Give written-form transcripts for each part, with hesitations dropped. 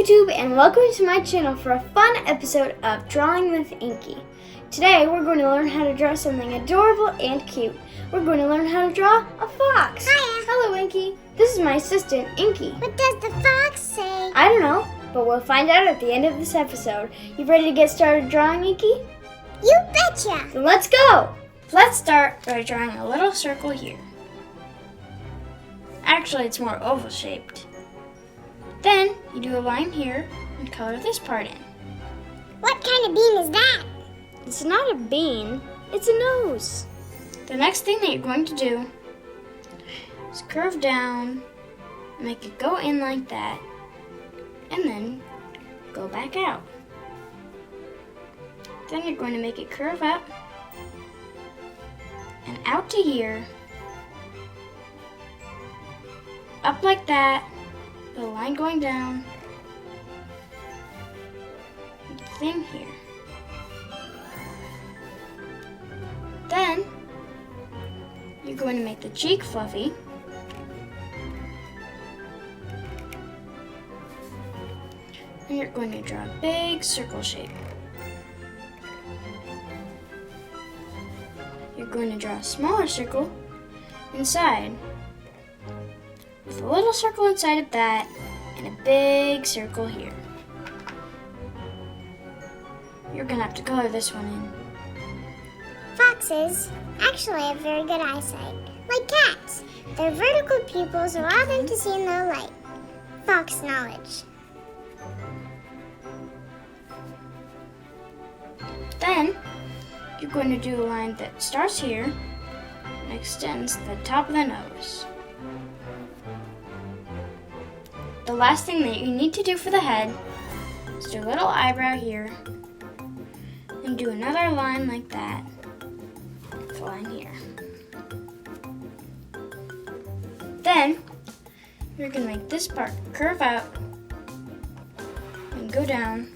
YouTube and welcome to my channel for a fun episode of Drawing with Inky. Today we're going to learn how to draw something adorable and cute. We're going to learn how to draw a fox. Hiya. Hello Inky. This is my assistant Inky. What does the fox say? I don't know, but we'll find out at the end of this episode. You ready to get started drawing, Inky? You betcha! Then let's go! Let's start by drawing a little circle here. Actually, it's more oval shaped. Then you do a line here and color this part in. What kind of bean is that? It's not a bean, it's a nose. The next thing that you're going to do is curve down, make it go in like that, and then go back out. Then you're going to make it curve up and out to here, up like that, with a line going down, and the thing here. Then you're going to make the cheek fluffy. And you're going to draw a big circle shape. You're going to draw a smaller circle inside, with a little circle inside of that, and a big circle here. You're going to have to color this one in. Foxes actually have very good eyesight, like cats. Their vertical pupils allow them to see in low light. Fox knowledge. Then you're going to do a line that starts here and extends to the top of the nose. The last thing that you need to do for the head is do a little eyebrow here and do another line like that. This line here. Then you're going to make this part curve out and go down.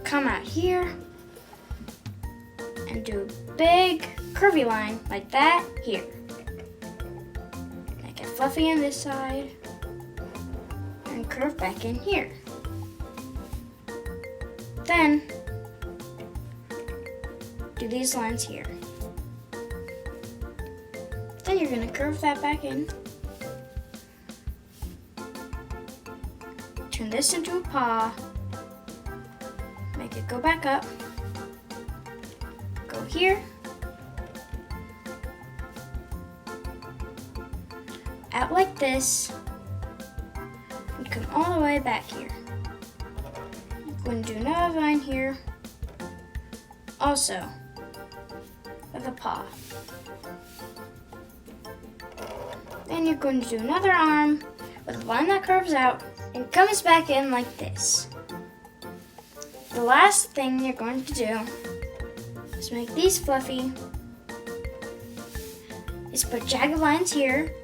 Come out here and do a big curvy line like that here. Make it fluffy on this side and curve back in here. Then do these lines here. Then you're going to curve that back in. Turn this into a paw. Make it go back up. Go here. Out like this. And come all the way back here. I'm going to do another line here. Also, with a paw. Then you're going to do another arm with a line that curves out and comes back in like this. The last thing you're going to do is make these fluffy, is put jagged lines here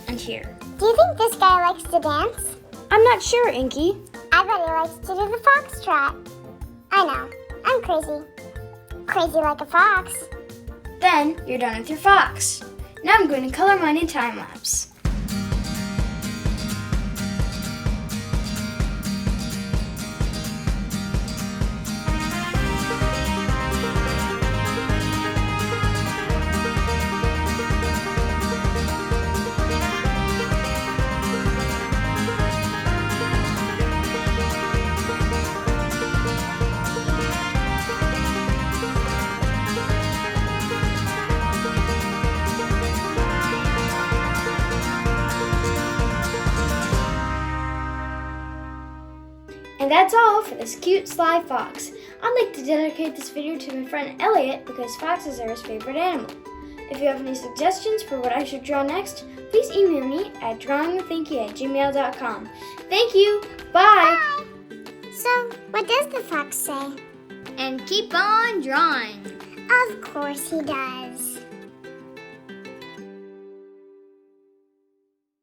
and here. Do you think this guy likes to dance? I'm not sure, Inky. I bet he likes to do the foxtrot. I know, I'm crazy. Crazy like a fox. Then you're done with your fox. Now I'm going to color mine in time lapse. And that's all for this cute sly fox. I'd like to dedicate this video to my friend Elliot because foxes are his favorite animal. If you have any suggestions for what I should draw next, please email me at drawingwithinky@gmail.com. Thank you. Bye. Bye. So, what does the fox say? And keep on drawing. Of course he does.